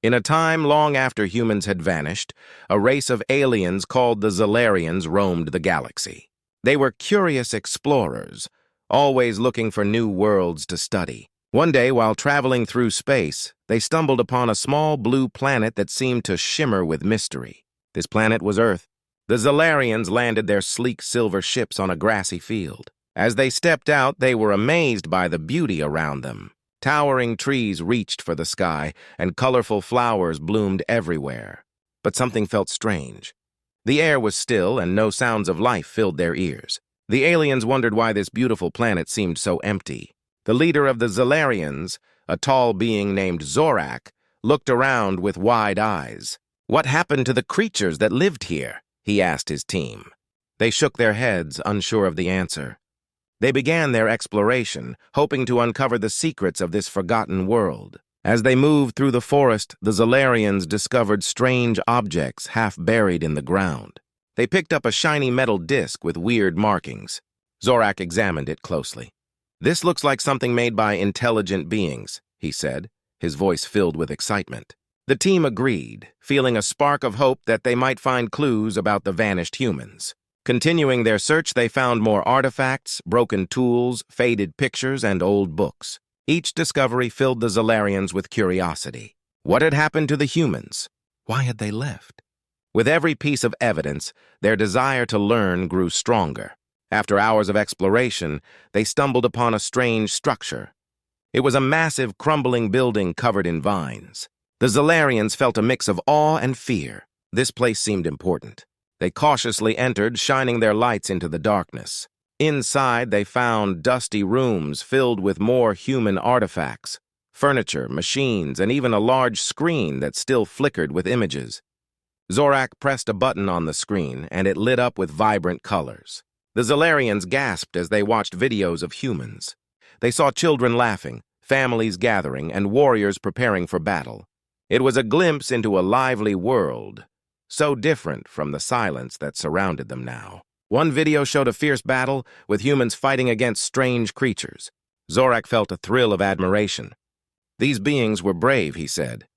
In a time long after humans had vanished, a race of aliens called the Zalarians roamed the galaxy. They were curious explorers, always looking for new worlds to study. One day, while traveling through space, they stumbled upon a small blue planet that seemed to shimmer with mystery. This planet was Earth. The Zalarians landed their sleek silver ships on a grassy field. As they stepped out, they were amazed by the beauty around them. Towering trees reached for the sky, and colorful flowers bloomed everywhere. But something felt strange. The air was still, and no sounds of life filled their ears. The aliens wondered why this beautiful planet seemed so empty. The leader of the Zalarians, a tall being named Zorak, looked around with wide eyes. "What happened to the creatures that lived here?" he asked his team. They shook their heads, unsure of the answer. They began their exploration, hoping to uncover the secrets of this forgotten world. As they moved through the forest, the Zalarians discovered strange objects half buried in the ground. They picked up a shiny metal disc with weird markings. Zorak examined it closely. "This looks like something made by intelligent beings," he said, his voice filled with excitement. The team agreed, feeling a spark of hope that they might find clues about the vanished humans. Continuing their search, they found more artifacts, broken tools, faded pictures, and old books. Each discovery filled the Zalarians with curiosity. What had happened to the humans? Why had they left? With every piece of evidence, their desire to learn grew stronger. After hours of exploration, they stumbled upon a strange structure. It was a massive, crumbling building covered in vines. The Zalarians felt a mix of awe and fear. This place seemed important. They cautiously entered, shining their lights into the darkness. Inside, they found dusty rooms filled with more human artifacts, furniture, machines, and even a large screen that still flickered with images. Zorak pressed a button on the screen, and it lit up with vibrant colors. The Zalarians gasped as they watched videos of humans. They saw children laughing, families gathering, and warriors preparing for battle. It was a glimpse into a lively world, so different from the silence that surrounded them now. One video showed a fierce battle with humans fighting against strange creatures. Zorak felt a thrill of admiration. "These beings were brave," he said.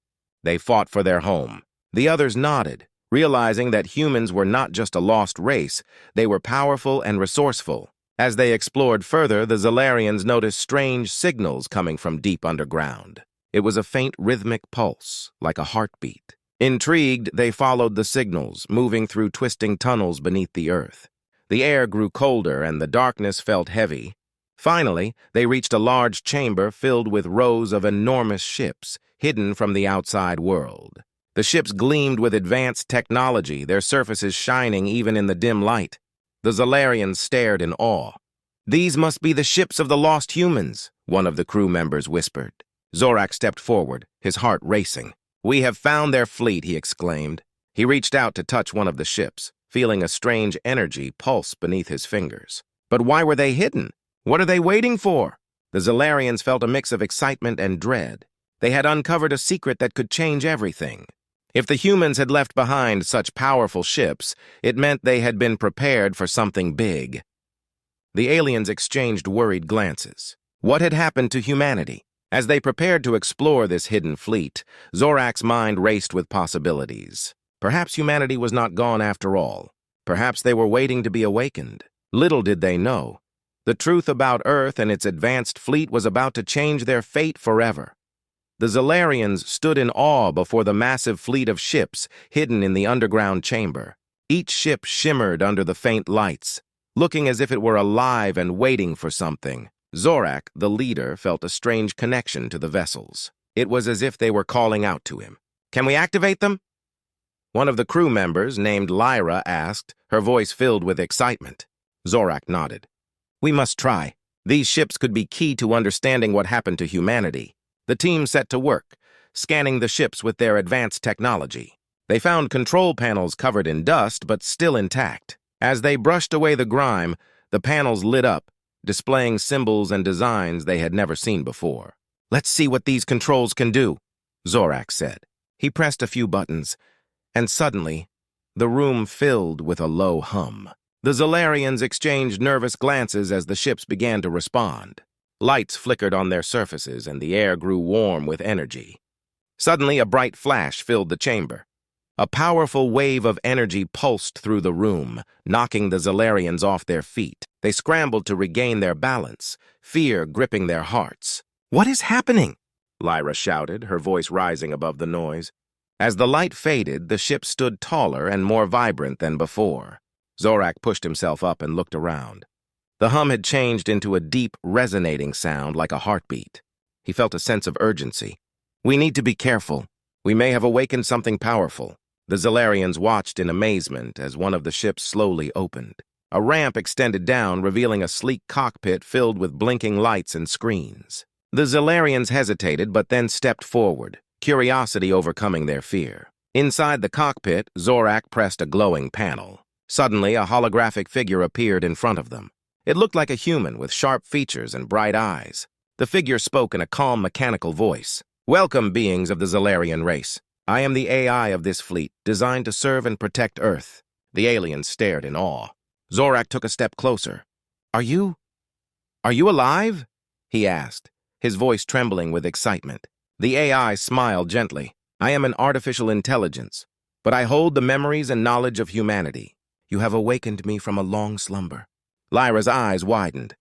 "They fought for their home." The others nodded, realizing that humans were not just a lost race, they were powerful and resourceful. As they explored further, the Zalarians noticed strange signals coming from deep underground. It was a faint rhythmic pulse, like a heartbeat. Intrigued, they followed the signals, moving through twisting tunnels beneath the earth. The air grew colder and the darkness felt heavy. Finally, they reached a large chamber filled with rows of enormous ships, hidden from the outside world. The ships gleamed with advanced technology, their surfaces shining even in the dim light. The Zalarians stared in awe. "These must be the ships of the lost humans," one of the crew members whispered. Zorak stepped forward, his heart racing. "We have found their fleet," he exclaimed. He reached out to touch one of the ships, feeling a strange energy pulse beneath his fingers. But why were they hidden? What are they waiting for? The Zalarians felt a mix of excitement and dread. They had uncovered a secret that could change everything. If the humans had left behind such powerful ships, it meant they had been prepared for something big. The aliens exchanged worried glances. What had happened to humanity? As they prepared to explore this hidden fleet, Zorak's mind raced with possibilities. Perhaps humanity was not gone after all. Perhaps they were waiting to be awakened. Little did they know. The truth about Earth and its advanced fleet was about to change their fate forever. The Zalarians stood in awe before the massive fleet of ships hidden in the underground chamber. Each ship shimmered under the faint lights, looking as if it were alive and waiting for something. Zorak, the leader, felt a strange connection to the vessels. It was as if they were calling out to him. "Can we activate them?" One of the crew members, named Lyra, asked, her voice filled with excitement. Zorak nodded. "We must try. These ships could be key to understanding what happened to humanity." The team set to work, scanning the ships with their advanced technology. They found control panels covered in dust, but still intact. As they brushed away the grime, the panels lit up, displaying symbols and designs they had never seen before. "Let's see what these controls can do," Zorak said. He pressed a few buttons, and suddenly, the room filled with a low hum. The Zalarians exchanged nervous glances as the ships began to respond. Lights flickered on their surfaces, and the air grew warm with energy. Suddenly, a bright flash filled the chamber. A powerful wave of energy pulsed through the room, knocking the Zalarians off their feet. They scrambled to regain their balance, fear gripping their hearts. "What is happening?" Lyra shouted, her voice rising above the noise. As the light faded, the ship stood taller and more vibrant than before. Zorak pushed himself up and looked around. The hum had changed into a deep, resonating sound like a heartbeat. He felt a sense of urgency. "We need to be careful. We may have awakened something powerful." The Zalarians watched in amazement as one of the ships slowly opened. A ramp extended down, revealing a sleek cockpit filled with blinking lights and screens. The Zalarians hesitated but then stepped forward, curiosity overcoming their fear. Inside the cockpit, Zorak pressed a glowing panel. Suddenly, a holographic figure appeared in front of them. It looked like a human with sharp features and bright eyes. The figure spoke in a calm, mechanical voice. "Welcome, beings of the Zalarian race. I am the AI of this fleet, designed to serve and protect Earth." The aliens stared in awe. Zorak took a step closer. Are you alive?" he asked, his voice trembling with excitement. The AI smiled gently. "I am an artificial intelligence, but I hold the memories and knowledge of humanity. You have awakened me from a long slumber." Lyra's eyes widened.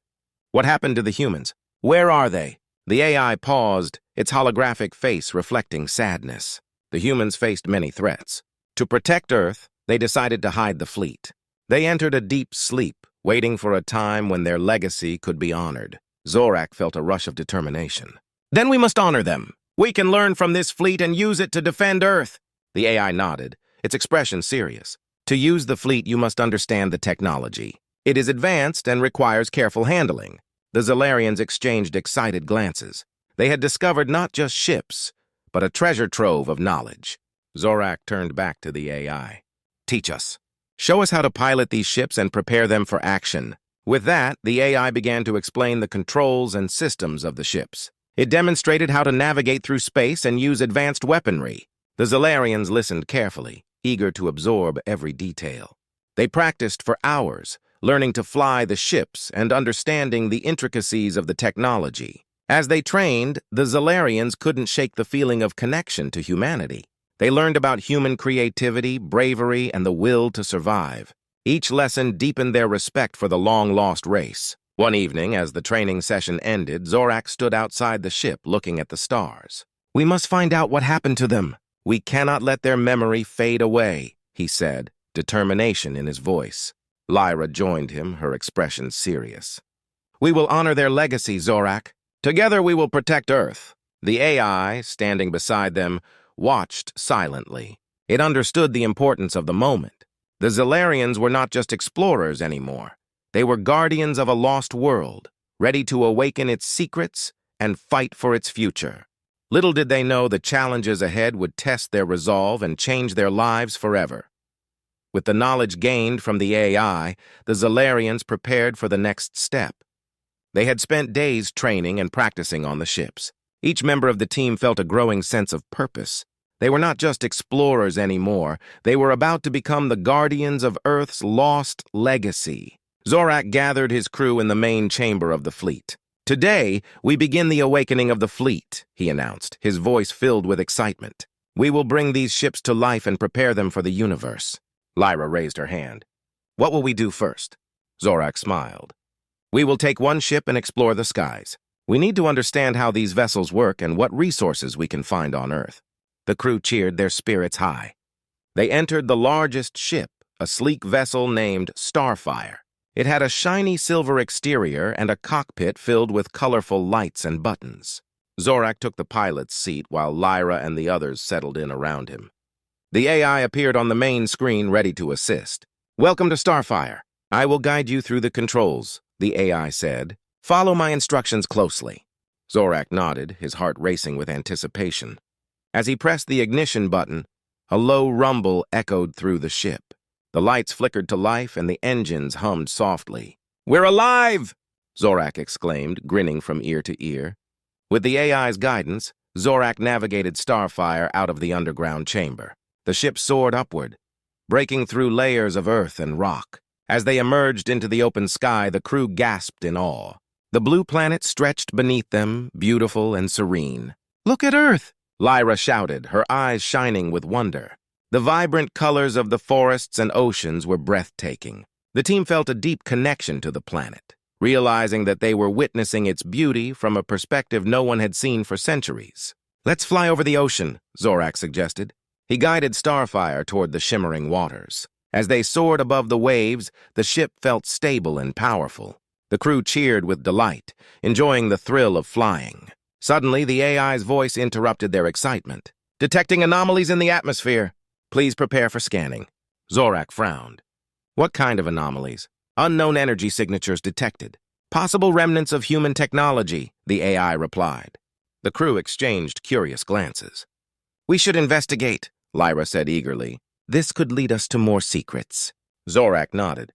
"What happened to the humans? Where are they?" The AI paused, its holographic face reflecting sadness. The humans faced many threats. To protect Earth, they decided to hide the fleet. They entered a deep sleep, waiting for a time when their legacy could be honored. Zorak felt a rush of determination. "Then we must honor them. We can learn from this fleet and use it to defend Earth." The AI nodded, its expression serious. "To use the fleet, you must understand the technology. It is advanced and requires careful handling." The Zalarians exchanged excited glances. They had discovered not just ships, but a treasure trove of knowledge. Zorak turned back to the AI. "Teach us. Show us how to pilot these ships and prepare them for action." With that, the AI began to explain the controls and systems of the ships. It demonstrated how to navigate through space and use advanced weaponry. The Zalarians listened carefully, eager to absorb every detail. They practiced for hours, learning to fly the ships and understanding the intricacies of the technology. As they trained, the Zalarians couldn't shake the feeling of connection to humanity. They learned about human creativity, bravery, and the will to survive. Each lesson deepened their respect for the long-lost race. One evening, as the training session ended, Zorak stood outside the ship looking at the stars. "We must find out what happened to them. We cannot let their memory fade away," he said, determination in his voice. Lyra joined him, her expression serious. "We will honor their legacy, Zorak. Together we will protect Earth." The AI, standing beside them, watched silently. It understood the importance of the moment. The Zalarians were not just explorers anymore. They were guardians of a lost world, ready to awaken its secrets and fight for its future. Little did they know the challenges ahead would test their resolve and change their lives forever. With the knowledge gained from the AI, the Zalarians prepared for the next step. They had spent days training and practicing on the ships. Each member of the team felt a growing sense of purpose. They were not just explorers anymore. They were about to become the guardians of Earth's lost legacy. Zorak gathered his crew in the main chamber of the fleet. "Today, we begin the awakening of the fleet," he announced, his voice filled with excitement. "We will bring these ships to life and prepare them for the universe." Lyra raised her hand. "What will we do first?" Zorak smiled. "We will take one ship and explore the skies. We need to understand how these vessels work and what resources we can find on Earth." The crew cheered, their spirits high. They entered the largest ship, a sleek vessel named Starfire. It had a shiny silver exterior and a cockpit filled with colorful lights and buttons. Zorak took the pilot's seat while Lyra and the others settled in around him. The AI appeared on the main screen, ready to assist. "Welcome to Starfire. I will guide you through the controls," the AI said. "Follow my instructions closely." Zorak nodded, his heart racing with anticipation. As he pressed the ignition button, a low rumble echoed through the ship. The lights flickered to life and the engines hummed softly. "We're alive!" Zorak exclaimed, grinning from ear to ear. With the AI's guidance, Zorak navigated Starfire out of the underground chamber. The ship soared upward, breaking through layers of earth and rock. As they emerged into the open sky, the crew gasped in awe. The blue planet stretched beneath them, beautiful and serene. "Look at Earth!" Lyra shouted, her eyes shining with wonder. The vibrant colors of the forests and oceans were breathtaking. The team felt a deep connection to the planet, realizing that they were witnessing its beauty from a perspective no one had seen for centuries. "Let's fly over the ocean," Zorak suggested. He guided Starfire toward the shimmering waters. As they soared above the waves, the ship felt stable and powerful. The crew cheered with delight, enjoying the thrill of flying. Suddenly, the AI's voice interrupted their excitement. "Detecting anomalies in the atmosphere. Please prepare for scanning." Zorak frowned. "What kind of anomalies?" "Unknown energy signatures detected. Possible remnants of human technology," the AI replied. The crew exchanged curious glances. "We should investigate," Lyra said eagerly. "This could lead us to more secrets." Zorak nodded.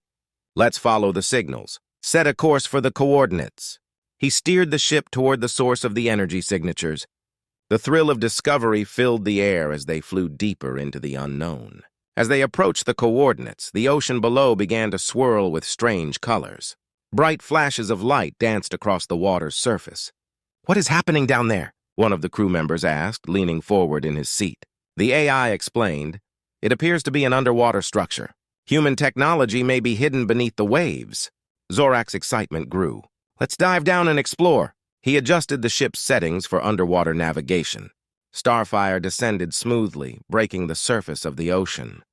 "Let's follow the signals. Set a course for the coordinates." He steered the ship toward the source of the energy signatures. The thrill of discovery filled the air as they flew deeper into the unknown. As they approached the coordinates, the ocean below began to swirl with strange colors. Bright flashes of light danced across the water's surface. "What is happening down there?" one of the crew members asked, leaning forward in his seat. The AI explained, "It appears to be an underwater structure. Human technology may be hidden beneath the waves." Zorak's excitement grew. "Let's dive down and explore." He adjusted the ship's settings for underwater navigation. Starfire descended smoothly, breaking the surface of the ocean.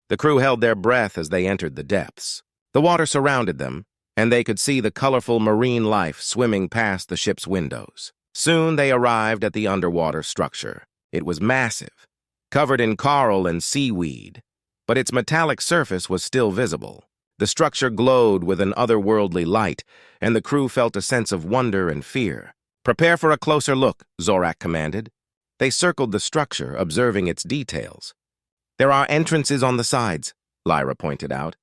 The crew held their breath as they entered the depths. The water surrounded them, and they could see the colorful marine life swimming past the ship's windows. Soon they arrived at the underwater structure. It was massive, covered in coral and seaweed, but its metallic surface was still visible. The structure glowed with an otherworldly light, and the crew felt a sense of wonder and fear. "Prepare for a closer look," Zorak commanded. They circled the structure, observing its details. "There are entrances on the sides," Lyra pointed out.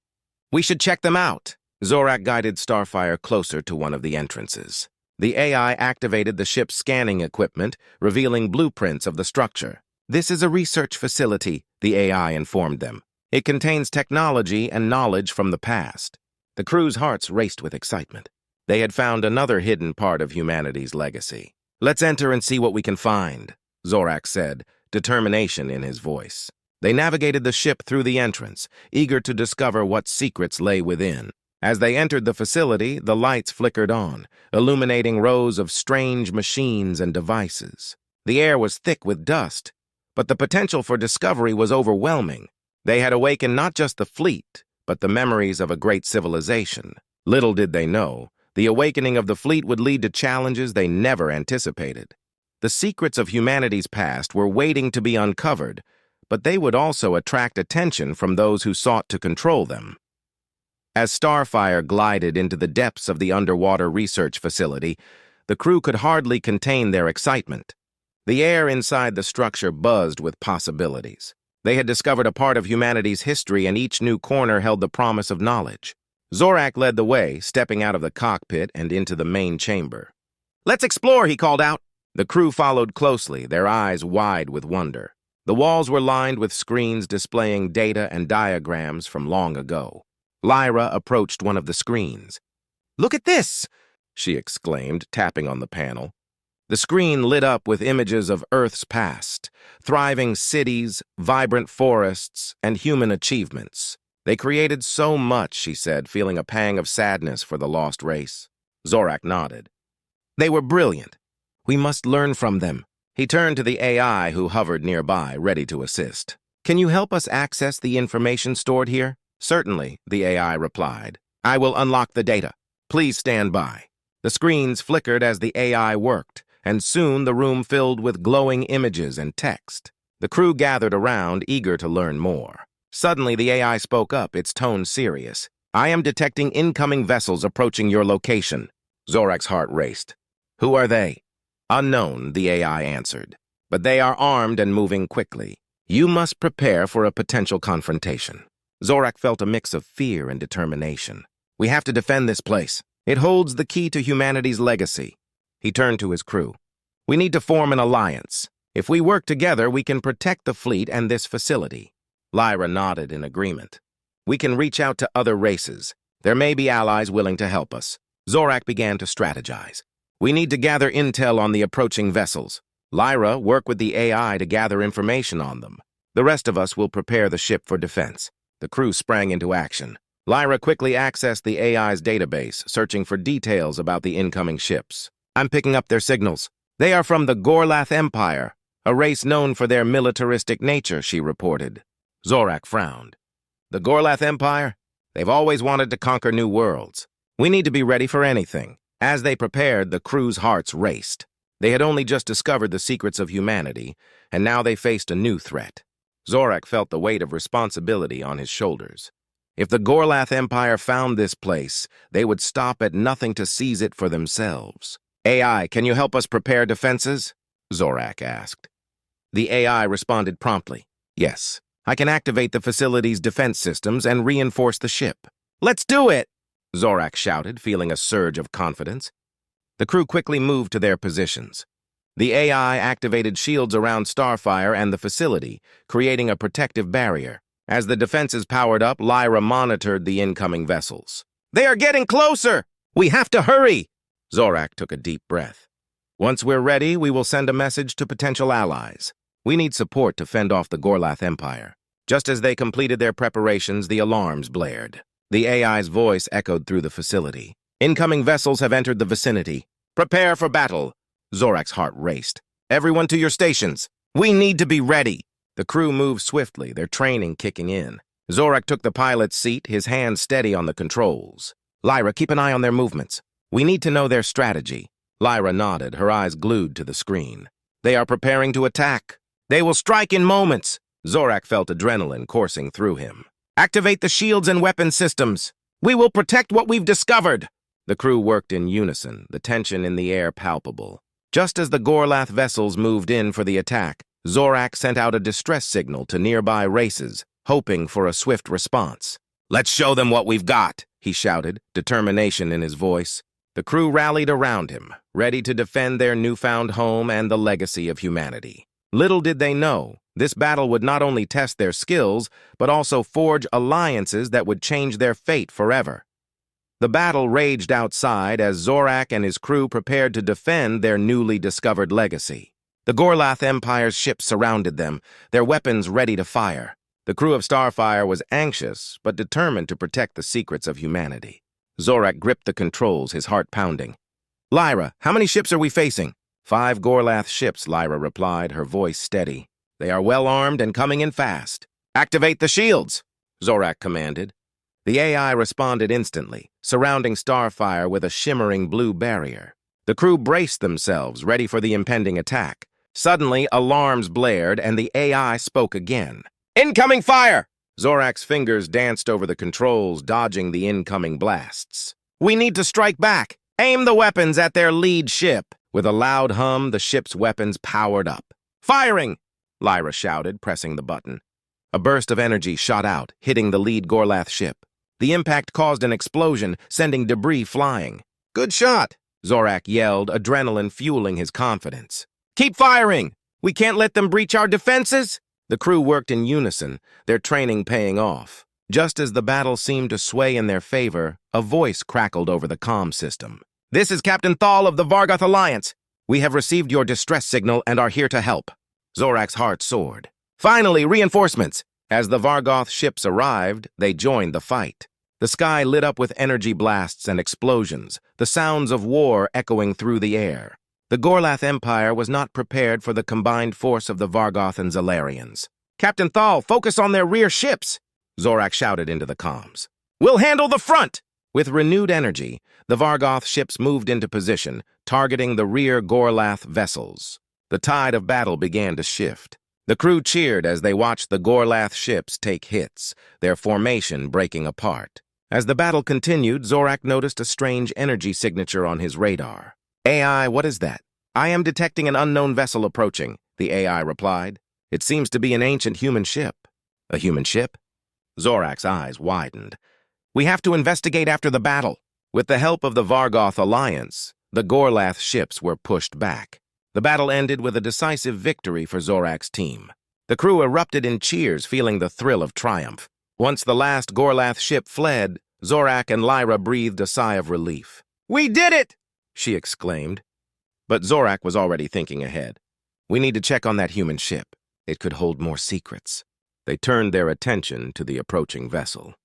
"We should check them out." Zorak guided Starfire closer to one of the entrances. The AI activated the ship's scanning equipment, revealing blueprints of the structure. "This is a research facility," the AI informed them. "It contains technology and knowledge from the past." The crew's hearts raced with excitement. They had found another hidden part of humanity's legacy. "Let's enter and see what we can find," Zorak said, determination in his voice. They navigated the ship through the entrance, eager to discover what secrets lay within. As they entered the facility, the lights flickered on, illuminating rows of strange machines and devices. The air was thick with dust, but the potential for discovery was overwhelming. They had awakened not just the fleet, but the memories of a great civilization. Little did they know, the awakening of the fleet would lead to challenges they never anticipated. The secrets of humanity's past were waiting to be uncovered, but they would also attract attention from those who sought to control them. As Starfire glided into the depths of the underwater research facility, the crew could hardly contain their excitement. The air inside the structure buzzed with possibilities. They had discovered a part of humanity's history, and each new corner held the promise of knowledge. Zorak led the way, stepping out of the cockpit and into the main chamber. "Let's explore," he called out. The crew followed closely, their eyes wide with wonder. The walls were lined with screens displaying data and diagrams from long ago. Lyra approached one of the screens. "Look at this!" she exclaimed, tapping on the panel. The screen lit up with images of Earth's past, thriving cities, vibrant forests, and human achievements. "They created so much," she said, feeling a pang of sadness for the lost race. Zorak nodded. "They were brilliant. We must learn from them." He turned to the AI who hovered nearby, ready to assist. "Can you help us access the information stored here?" "Certainly," the AI replied. "I will unlock the data. Please stand by." The screens flickered as the AI worked, and soon the room filled with glowing images and text. The crew gathered around, eager to learn more. Suddenly, the AI spoke up, its tone serious. "I am detecting incoming vessels approaching your location." Zorak's heart raced. "Who are they?" "Unknown," the AI answered. "But they are armed and moving quickly. You must prepare for a potential confrontation." Zorak felt a mix of fear and determination. "We have to defend this place. It holds the key to humanity's legacy." He turned to his crew. "We need to form an alliance. If we work together, we can protect the fleet and this facility." Lyra nodded in agreement. "We can reach out to other races. There may be allies willing to help us." Zorak began to strategize. "We need to gather intel on the approaching vessels. Lyra, work with the AI to gather information on them. The rest of us will prepare the ship for defense. The crew sprang into action. Lyra quickly accessed the AI's database, searching for details about the incoming ships. I'm picking up their signals. They are from the Gorath Empire, a race known for their militaristic nature, she reported. Zorak frowned. The Gorath Empire? They've always wanted to conquer new worlds. We need to be ready for anything. As they prepared, the crew's hearts raced. They had only just discovered the secrets of humanity, and now they faced a new threat. Zorak felt the weight of responsibility on his shoulders. If the Gorath Empire found this place, they would stop at nothing to seize it for themselves. AI, can you help us prepare defenses? Zorak asked. The AI responded promptly. Yes, I can activate the facility's defense systems and reinforce the ship. Let's do it! Zorak shouted, feeling a surge of confidence. The crew quickly moved to their positions. The AI activated shields around Starfire and the facility, creating a protective barrier. As the defenses powered up, Lyra monitored the incoming vessels. They are getting closer! We have to hurry! Zorak took a deep breath. Once we're ready, we will send a message to potential allies. We need support to fend off the Gorath Empire. Just as they completed their preparations, the alarms blared. The AI's voice echoed through the facility. Incoming vessels have entered the vicinity. Prepare for battle. Zorak's heart raced. Everyone to your stations. We need to be ready. The crew moved swiftly, their training kicking in. Zorak took the pilot's seat, his hands steady on the controls. Lyra, keep an eye on their movements. We need to know their strategy. Lyra nodded, her eyes glued to the screen. They are preparing to attack. They will strike in moments. Zorak felt adrenaline coursing through him. Activate the shields and weapon systems. We will protect what we've discovered. The crew worked in unison, the tension in the air palpable. Just as the Gorath vessels moved in for the attack, Zorak sent out a distress signal to nearby races, hoping for a swift response. Let's show them what we've got, he shouted, determination in his voice. The crew rallied around him, ready to defend their newfound home and the legacy of humanity. Little did they know, this battle would not only test their skills, but also forge alliances that would change their fate forever. The battle raged outside as Zorak and his crew prepared to defend their newly discovered legacy. The Gorath Empire's ships surrounded them, their weapons ready to fire. The crew of Starfire was anxious, but determined to protect the secrets of humanity. Zorak gripped the controls, his heart pounding. Lyra, how many ships are we facing? 5 Gorath ships, Lyra replied, her voice steady. They are well armed and coming in fast. Activate the shields, Zorak commanded. The AI responded instantly, surrounding Starfire with a shimmering blue barrier. The crew braced themselves, ready for the impending attack. Suddenly, alarms blared, and the AI spoke again. Incoming fire! Zorak's fingers danced over the controls, dodging the incoming blasts. We need to strike back. Aim the weapons at their lead ship. With a loud hum, the ship's weapons powered up. Firing! Lyra shouted, pressing the button. A burst of energy shot out, hitting the lead Gorath ship. The impact caused an explosion, sending debris flying. Good shot! Zorak yelled, adrenaline fueling his confidence. Keep firing! We can't let them breach our defenses! The crew worked in unison, their training paying off. Just as the battle seemed to sway in their favor, a voice crackled over the comm system. This is Captain Thal of the Vargoth Alliance. We have received your distress signal and are here to help. Zorak's heart soared. Finally, reinforcements! As the Vargoth ships arrived, they joined the fight. The sky lit up with energy blasts and explosions, the sounds of war echoing through the air. The Gorath Empire was not prepared for the combined force of the Vargoth and Zalarians. Captain Thal, focus on their rear ships! Zorak shouted into the comms. We'll handle the front! With renewed energy, the Vargoth ships moved into position, targeting the rear Gorath vessels. The tide of battle began to shift. The crew cheered as they watched the Gorath ships take hits, their formation breaking apart. As the battle continued, Zorak noticed a strange energy signature on his radar. AI, what is that? I am detecting an unknown vessel approaching, the AI replied. It seems to be an ancient human ship. A human ship? Zorak's eyes widened. We have to investigate after the battle. With the help of the Vargoth Alliance, the Gorath ships were pushed back. The battle ended with a decisive victory for Zorak's team. The crew erupted in cheers, feeling the thrill of triumph. Once the last Gorath ship fled, Zorak and Lyra breathed a sigh of relief. We did it! She exclaimed. But Zorak was already thinking ahead. We need to check on that human ship. It could hold more secrets. They turned their attention to the approaching vessel.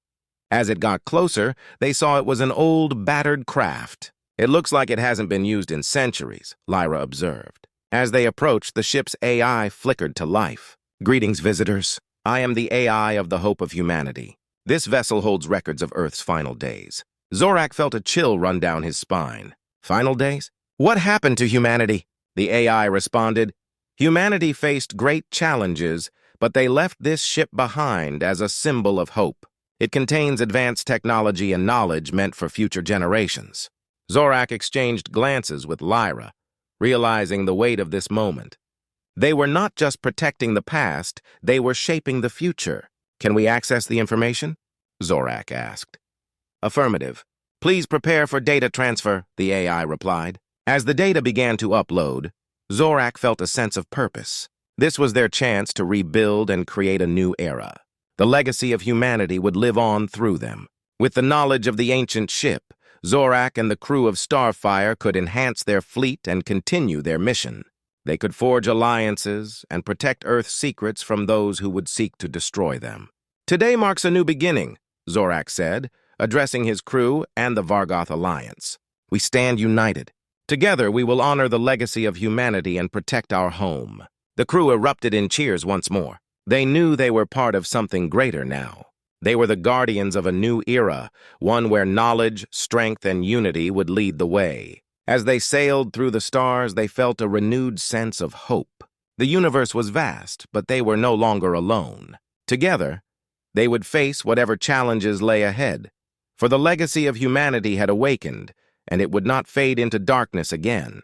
As it got closer, they saw it was an old, battered craft. It looks like it hasn't been used in centuries, Lyra observed. As they approached, the ship's AI flickered to life. Greetings, visitors. I am the AI of the Hope of Humanity. This vessel holds records of Earth's final days. Zorak felt a chill run down his spine. Final days? What happened to humanity? The AI responded. Humanity faced great challenges, but they left this ship behind as a symbol of hope. It contains advanced technology and knowledge meant for future generations. Zorak exchanged glances with Lyra, realizing the weight of this moment. They were not just protecting the past, they were shaping the future. Can we access the information? Zorak asked. Affirmative. Please prepare for data transfer, the AI replied. As the data began to upload, Zorak felt a sense of purpose. This was their chance to rebuild and create a new era. The legacy of humanity would live on through them. With the knowledge of the ancient ship, Zorak and the crew of Starfire could enhance their fleet and continue their mission. They could forge alliances and protect Earth's secrets from those who would seek to destroy them. Today marks a new beginning, Zorak said, addressing his crew and the Vargoth Alliance. We stand united. Together we will honor the legacy of humanity and protect our home. The crew erupted in cheers once more. They knew they were part of something greater now. They were the guardians of a new era, one where knowledge, strength, and unity would lead the way. As they sailed through the stars, they felt a renewed sense of hope. The universe was vast, but they were no longer alone. Together, they would face whatever challenges lay ahead, for the legacy of humanity had awakened, and it would not fade into darkness again.